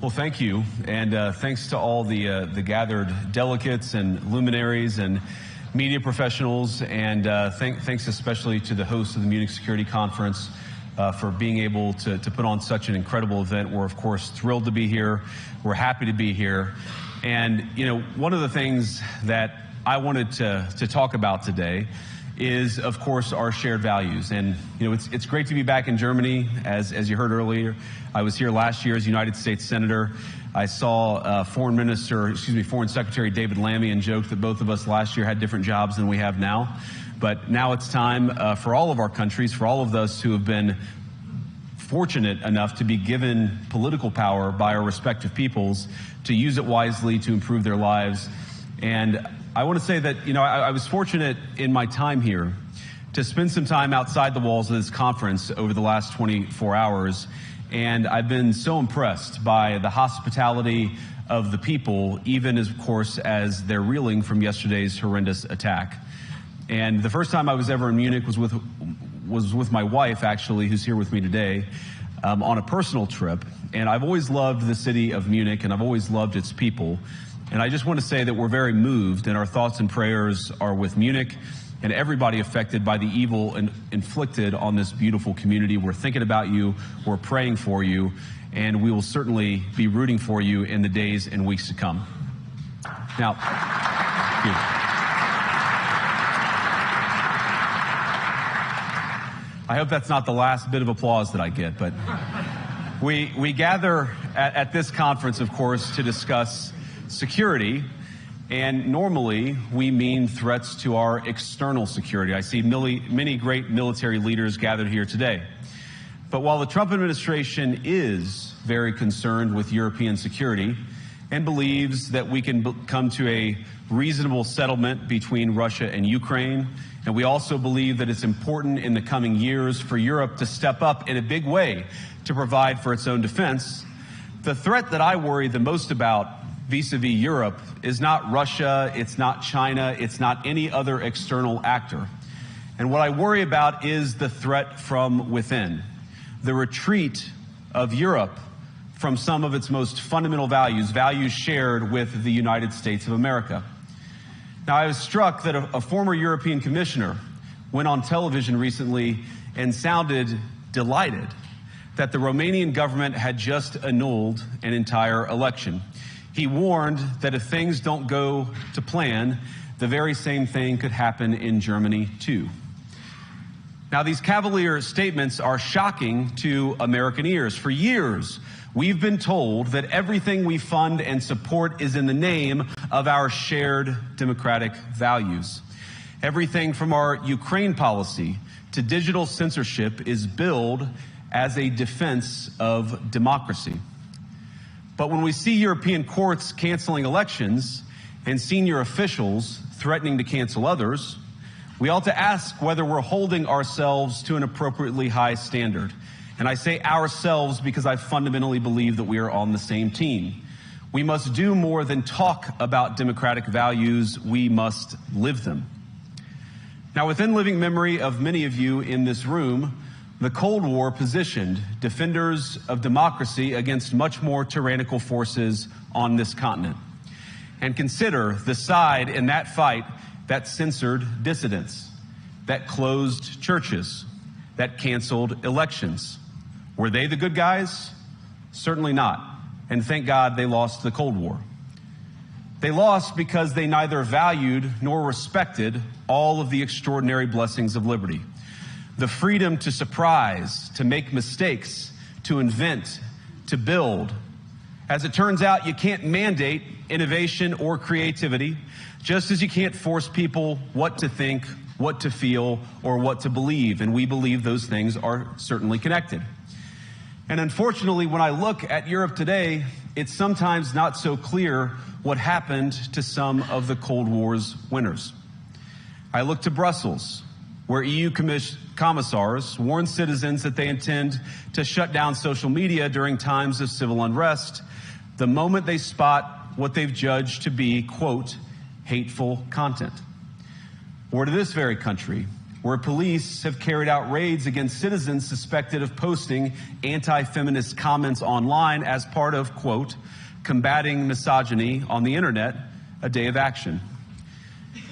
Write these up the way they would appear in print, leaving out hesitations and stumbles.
Well, thank you, and thanks to all the gathered delegates and luminaries and media professionals, and thanks especially to the host of the Munich Security Conference for being able to put on such an incredible event. We're, of course, thrilled to be here. We're happy to be here. And, you know, one of the things that I wanted to talk about today is, of course, our shared values. And, you know, it's great to be back in Germany. As you heard earlier, I was here last year as United States Senator. I saw Foreign Secretary David Lammy and joked that both of us last year had different jobs than we have now. But now it's time for all of our countries, for all of us who have been fortunate enough to be given political power by our respective peoples, to use it wisely to improve their lives. And I want to say that, you know, I was fortunate in my time here to spend some time outside the walls of this conference over the last 24 hours. And I've been so impressed by the hospitality of the people, even as, of course, as they're reeling from yesterday's horrendous attack. And the first time I was ever in Munich was with my wife, actually, who's here with me today, on a personal trip. And I've always loved the city of Munich, and I've always loved its people. And I just want to say that we're very moved, and our thoughts and prayers are with Munich and everybody affected by the evil inflicted on this beautiful community. We're thinking about you, we're praying for you, and we will certainly be rooting for you in the days and weeks to come. Now, I hope that's not the last bit of applause that I get, but we gather at this conference, of course, to discuss security, and normally we mean threats to our external security. I see many great military leaders gathered here today. But while the Trump administration is very concerned with European security and believes that we can come to a reasonable settlement between Russia and Ukraine, and we also believe that it's important in the coming years for Europe to step up in a big way to provide for its own defense, the threat that I worry the most about vis-a-vis Europe is not Russia, it's not China, it's not any other external actor. And what I worry about is the threat from within, the retreat of Europe from some of its most fundamental values, values shared with the United States of America. Now, I was struck that a former European commissioner went on television recently and sounded delighted that the Romanian government had just annulled an entire election. He warned that if things don't go to plan, the very same thing could happen in Germany, too. Now, these cavalier statements are shocking to American ears. For years, we've been told that everything we fund and support is in the name of our shared democratic values. Everything from our Ukraine policy to digital censorship is billed as a defense of democracy. But when we see European courts canceling elections and senior officials threatening to cancel others, we ought to ask whether we're holding ourselves to an appropriately high standard. And I say ourselves because I fundamentally believe that we are on the same team. We must do more than talk about democratic values, we must live them. Now, within living memory of many of you in this room, the Cold War positioned defenders of democracy against much more tyrannical forces on this continent. And consider the side in that fight that censored dissidents, that closed churches, that canceled elections. Were they the good guys? Certainly not. And thank God they lost the Cold War. They lost because they neither valued nor respected all of the extraordinary blessings of liberty. The freedom to surprise, to make mistakes, to invent, to build. As it turns out, you can't mandate innovation or creativity, just as you can't force people what to think, what to feel, or what to believe. And we believe those things are certainly connected. And unfortunately, when I look at Europe today, it's sometimes not so clear what happened to some of the Cold War's winners. I look to Brussels, where EU commissars warn citizens that they intend to shut down social media during times of civil unrest the moment they spot what they've judged to be, quote, hateful content. Or to this very country, where police have carried out raids against citizens suspected of posting anti-feminist comments online as part of, quote, combating misogyny on the internet, a day of action.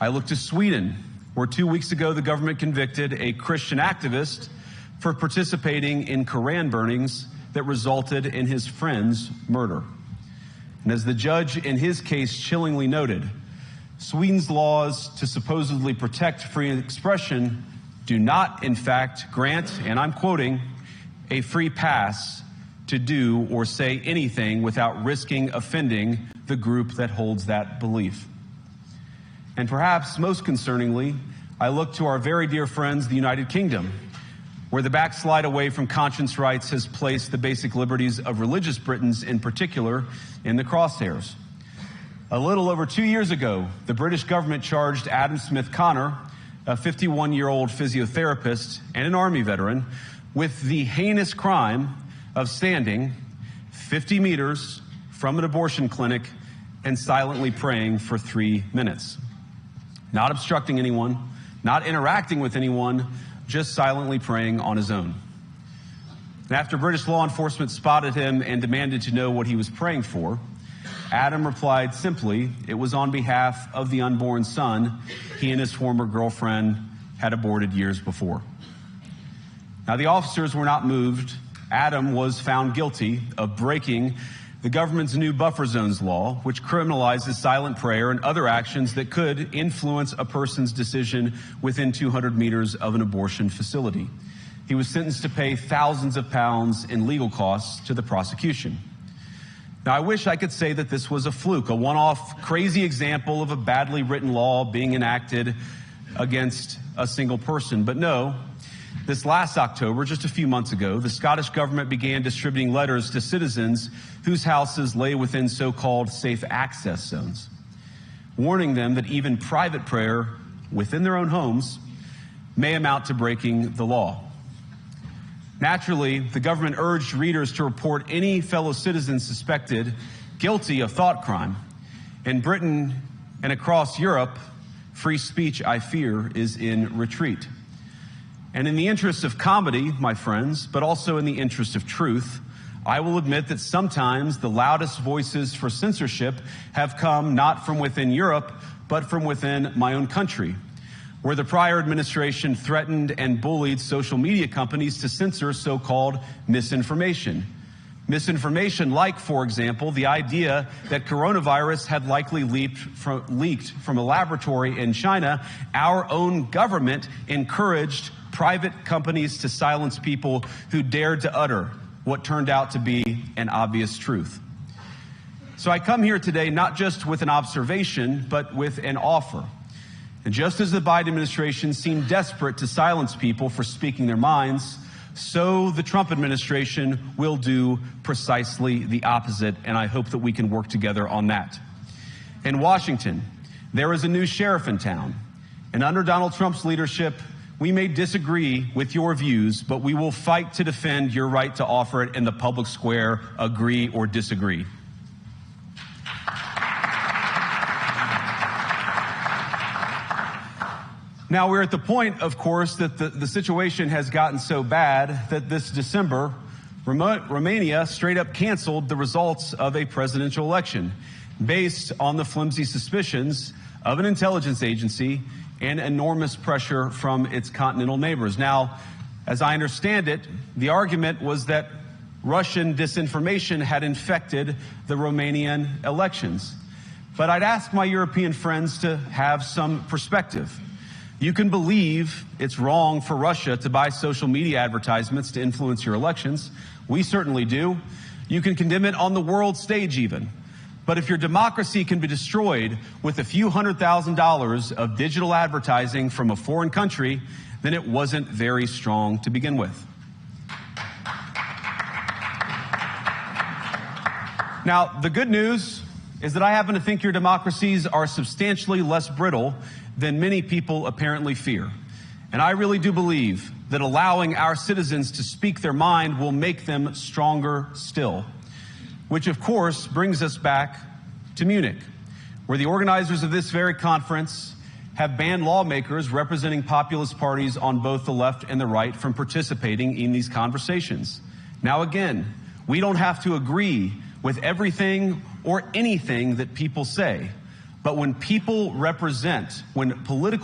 I look to Sweden, where 2 weeks ago the government convicted a Christian activist for participating in Koran burnings that resulted in his friend's murder. And as the judge in his case chillingly noted, Sweden's laws to supposedly protect free expression do not, in fact, grant, and I'm quoting, a free pass to do or say anything without risking offending the group that holds that belief. And perhaps most concerningly, I look to our very dear friends, the United Kingdom, where the backslide away from conscience rights has placed the basic liberties of religious Britons in particular in the crosshairs. A little over 2 years ago, the British government charged Adam Smith Connor, a 51-year-old physiotherapist and an Army veteran, with the heinous crime of standing 50 meters from an abortion clinic and silently praying for 3 minutes. Not obstructing anyone, not interacting with anyone, just silently praying on his own. And after British law enforcement spotted him and demanded to know what he was praying for, Adam replied simply, it was on behalf of the unborn son he and his former girlfriend had aborted years before. Now, the officers were not moved. Adam was found guilty of breaking the government's new buffer zones law, which criminalizes silent prayer and other actions that could influence a person's decision within 200 meters of an abortion facility. He was sentenced to pay thousands of pounds in legal costs to the prosecution. Now, I wish I could say that this was a fluke, a one-off crazy example of a badly written law being enacted against a single person. But no, this last October, just a few months ago, the Scottish government began distributing letters to citizens whose houses lay within so-called safe access zones, warning them that even private prayer within their own homes may amount to breaking the law. Naturally, the government urged readers to report any fellow citizens suspected guilty of thought crime. In Britain and across Europe, free speech, I fear, is in retreat. And in the interest of comedy, my friends, but also in the interest of truth, I will admit that sometimes the loudest voices for censorship have come not from within Europe, but from within my own country, where the prior administration threatened and bullied social media companies to censor so-called misinformation. Misinformation like, for example, the idea that coronavirus had likely leaked from a laboratory in China. Our own government encouraged private companies to silence people who dared to utter what turned out to be an obvious truth. So I come here today not just with an observation, but with an offer. And just as the Biden administration seemed desperate to silence people for speaking their minds, so the Trump administration will do precisely the opposite, and I hope that we can work together on that. In Washington, there is a new sheriff in town, and under Donald Trump's leadership, we may disagree with your views, but we will fight to defend your right to offer it in the public square, agree or disagree. Now, we're at the point, of course, that the situation has gotten so bad that this December, Romania straight up canceled the results of a presidential election based on the flimsy suspicions of an intelligence agency and enormous pressure from its continental neighbors. Now, as I understand it, the argument was that Russian disinformation had infected the Romanian elections. But I'd ask my European friends to have some perspective. You can believe it's wrong for Russia to buy social media advertisements to influence your elections. We certainly do. You can condemn it on the world stage even. But if your democracy can be destroyed with a few $100,000 of digital advertising from a foreign country, then it wasn't very strong to begin with. Now, the good news is that I happen to think your democracies are substantially less brittle than many people apparently fear. And I really do believe that allowing our citizens to speak their mind will make them stronger still. Which, of course, brings us back to Munich, where the organizers of this very conference have banned lawmakers representing populist parties on both the left and the right from participating in these conversations. Now again, we don't have to agree with everything or anything that people say. But when political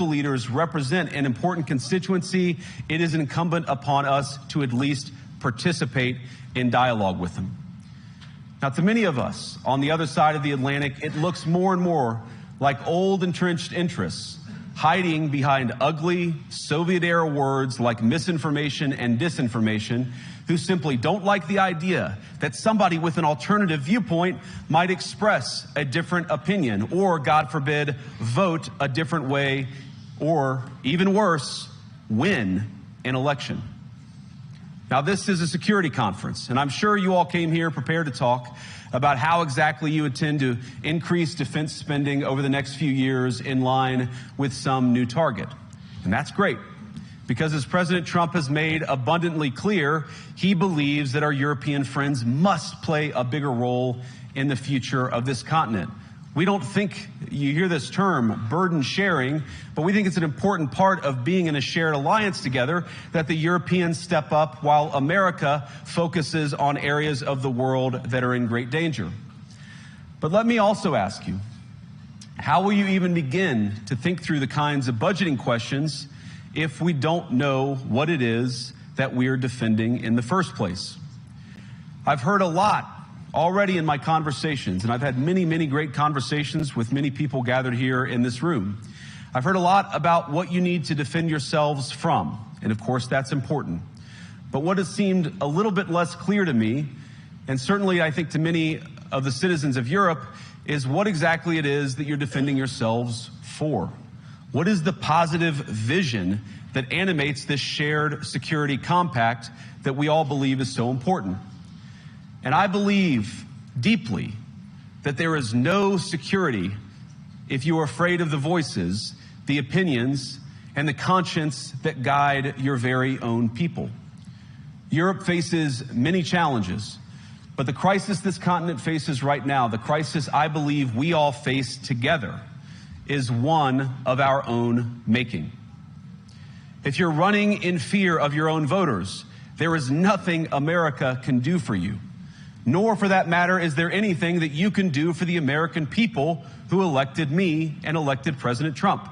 leaders represent an important constituency, it is incumbent upon us to at least participate in dialogue with them. Now, to many of us on the other side of the Atlantic, it looks more and more like old entrenched interests hiding behind ugly Soviet-era words like misinformation and disinformation, who simply don't like the idea that somebody with an alternative viewpoint might express a different opinion or, God forbid, vote a different way or, even worse, win an election. Now, this is a security conference, and I'm sure you all came here prepared to talk about how exactly you intend to increase defense spending over the next few years in line with some new target. And that's great, because as President Trump has made abundantly clear, he believes that our European friends must play a bigger role in the future of this continent. We don't think, you hear this term, burden sharing, but we think it's an important part of being in a shared alliance together that the Europeans step up while America focuses on areas of the world that are in great danger. But let me also ask you, how will you even begin to think through the kinds of budgeting questions if we don't know what it is that we're defending in the first place? I've heard a lot already in my conversations, and I've had many, many great conversations with many people gathered here in this room. I've heard a lot about what you need to defend yourselves from, and of course that's important. But what has seemed a little bit less clear to me, and certainly I think to many of the citizens of Europe, is what exactly it is that you're defending yourselves for. What is the positive vision that animates this shared security compact that we all believe is so important? And I believe deeply that there is no security if you are afraid of the voices, the opinions, and the conscience that guide your very own people. Europe faces many challenges, but the crisis this continent faces right now, the crisis I believe we all face together, is one of our own making. If you're running in fear of your own voters, there is nothing America can do for you. Nor, for that matter, is there anything that you can do for the American people who elected me and elected President Trump.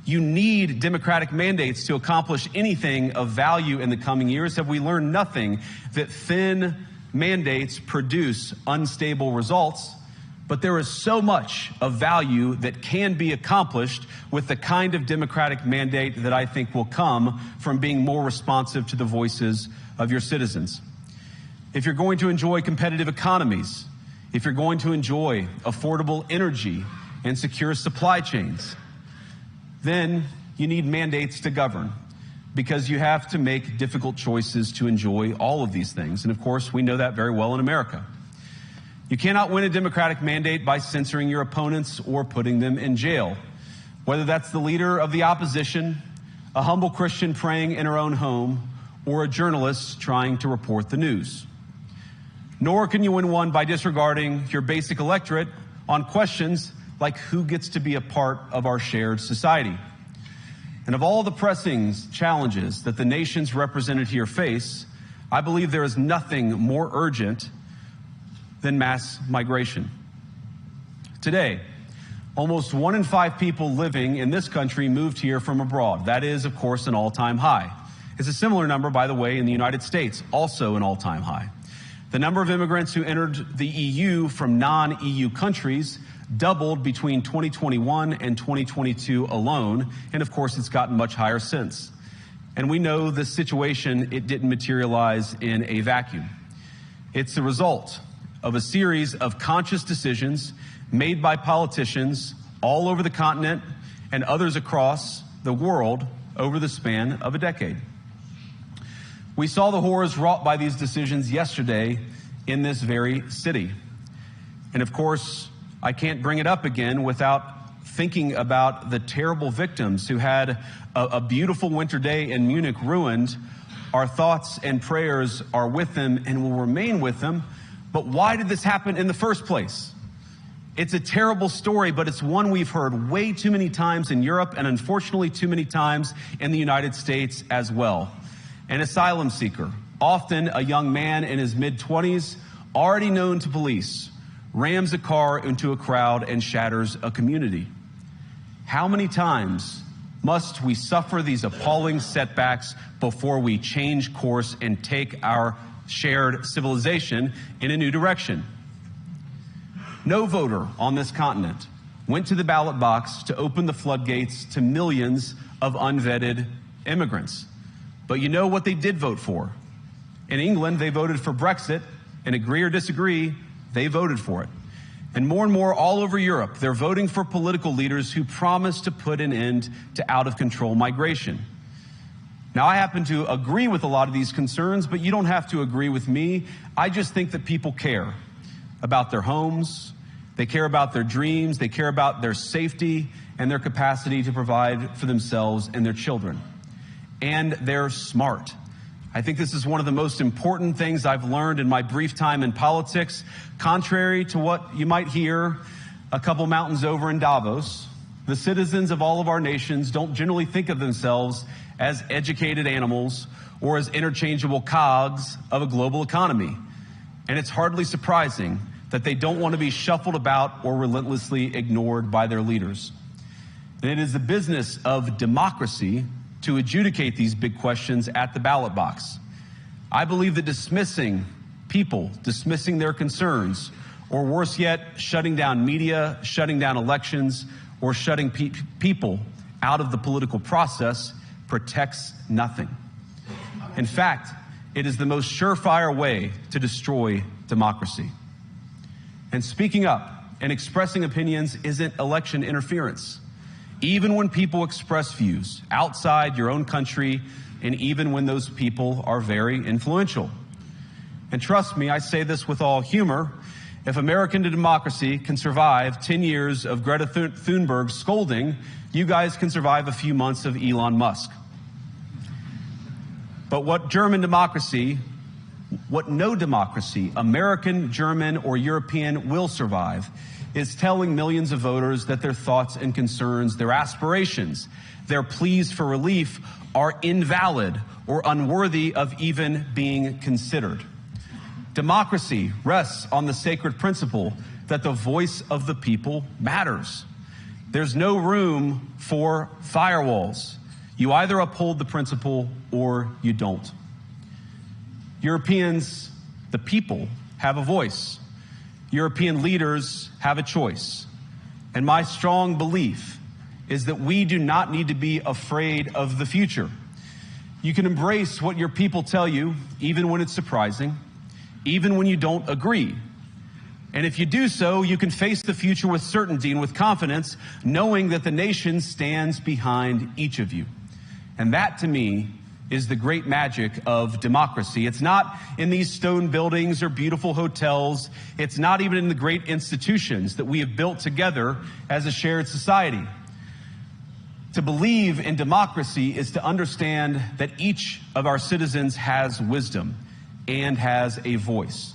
You need democratic mandates to accomplish anything of value in the coming years. Have we learned nothing that thin mandates produce unstable results? But there is so much of value that can be accomplished with the kind of democratic mandate that I think will come from being more responsive to the voices of your citizens. If you're going to enjoy competitive economies, if you're going to enjoy affordable energy and secure supply chains, then you need mandates to govern, because you have to make difficult choices to enjoy all of these things. And of course, we know that very well in America. You cannot win a democratic mandate by censoring your opponents or putting them in jail, whether that's the leader of the opposition, a humble Christian praying in her own home, or a journalist trying to report the news. Nor can you win one by disregarding your basic electorate on questions like who gets to be a part of our shared society. And of all the pressing challenges that the nations represented here face, I believe there is nothing more urgent than mass migration. Today, almost 1 in 5 people living in this country moved here from abroad. That is, of course, an all-time high. It's a similar number, by the way, in the United States, also an all-time high. The number of immigrants who entered the EU from non-EU countries doubled between 2021 and 2022 alone, and of course it's gotten much higher since. And we know the situation, it didn't materialize in a vacuum. It's the result of a series of conscious decisions made by politicians all over the continent and others across the world over the span of a decade. We saw the horrors wrought by these decisions yesterday in this very city. And of course, I can't bring it up again without thinking about the terrible victims who had a beautiful winter day in Munich ruined. Our thoughts and prayers are with them and will remain with them. But why did this happen in the first place? It's a terrible story, but it's one we've heard way too many times in Europe and unfortunately too many times in the United States as well. An asylum seeker, often a young man in his mid-20s, already known to police, rams a car into a crowd and shatters a community. How many times must we suffer these appalling setbacks before we change course and take our shared civilization in a new direction? No voter on this continent went to the ballot box to open the floodgates to millions of unvetted immigrants. But you know what they did vote for? In England, they voted for Brexit, and agree or disagree, they voted for it. And more all over Europe, they're voting for political leaders who promise to put an end to out-of-control migration. Now, I happen to agree with a lot of these concerns, but you don't have to agree with me. I just think that people care about their homes, they care about their dreams, they care about their safety and their capacity to provide for themselves and their children. And they're smart. I think this is one of the most important things I've learned in my brief time in politics. Contrary to what you might hear a couple mountains over in Davos, the citizens of all of our nations don't generally think of themselves as educated animals or as interchangeable cogs of a global economy. And it's hardly surprising that they don't want to be shuffled about or relentlessly ignored by their leaders. And it is the business of democracy to adjudicate these big questions at the ballot box. I believe that dismissing people, dismissing their concerns, or worse yet, shutting down media, shutting down elections, or shutting people out of the political process protects nothing. In fact, it is the most surefire way to destroy democracy. And speaking up and expressing opinions isn't election interference. Even when people express views outside your own country, and even when those people are very influential. And trust me, I say this with all humor, if American democracy can survive 10 years of Greta Thunberg scolding, you guys can survive a few months of Elon Musk. But what no democracy, American, German, or European, will survive is telling millions of voters that their thoughts and concerns, their aspirations, their pleas for relief are invalid or unworthy of even being considered. Democracy rests on the sacred principle that the voice of the people matters. There's no room for firewalls. You either uphold the principle or you don't. Europeans, the people, have a voice. European leaders have a choice. And my strong belief is that we do not need to be afraid of the future. You can embrace what your people tell you, even when it's surprising, even when you don't agree. And if you do so, you can face the future with certainty and with confidence, knowing that the nation stands behind each of you. And that, to me, is the great magic of democracy. It's not in these stone buildings or beautiful hotels. It's not even in the great institutions that we have built together as a shared society. To believe in democracy is to understand that each of our citizens has wisdom and has a voice.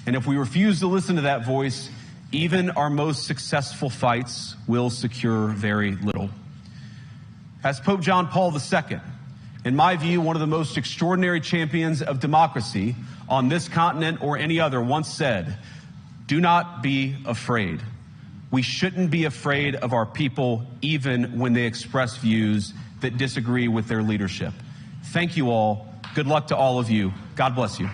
And if we refuse to listen to that voice, even our most successful fights will secure very little. As Pope John Paul II, in my view, one of the most extraordinary champions of democracy on this continent or any other, once said, "Do not be afraid." We shouldn't be afraid of our people, even when they express views that disagree with their leadership. Thank you all. Good luck to all of you. God bless you.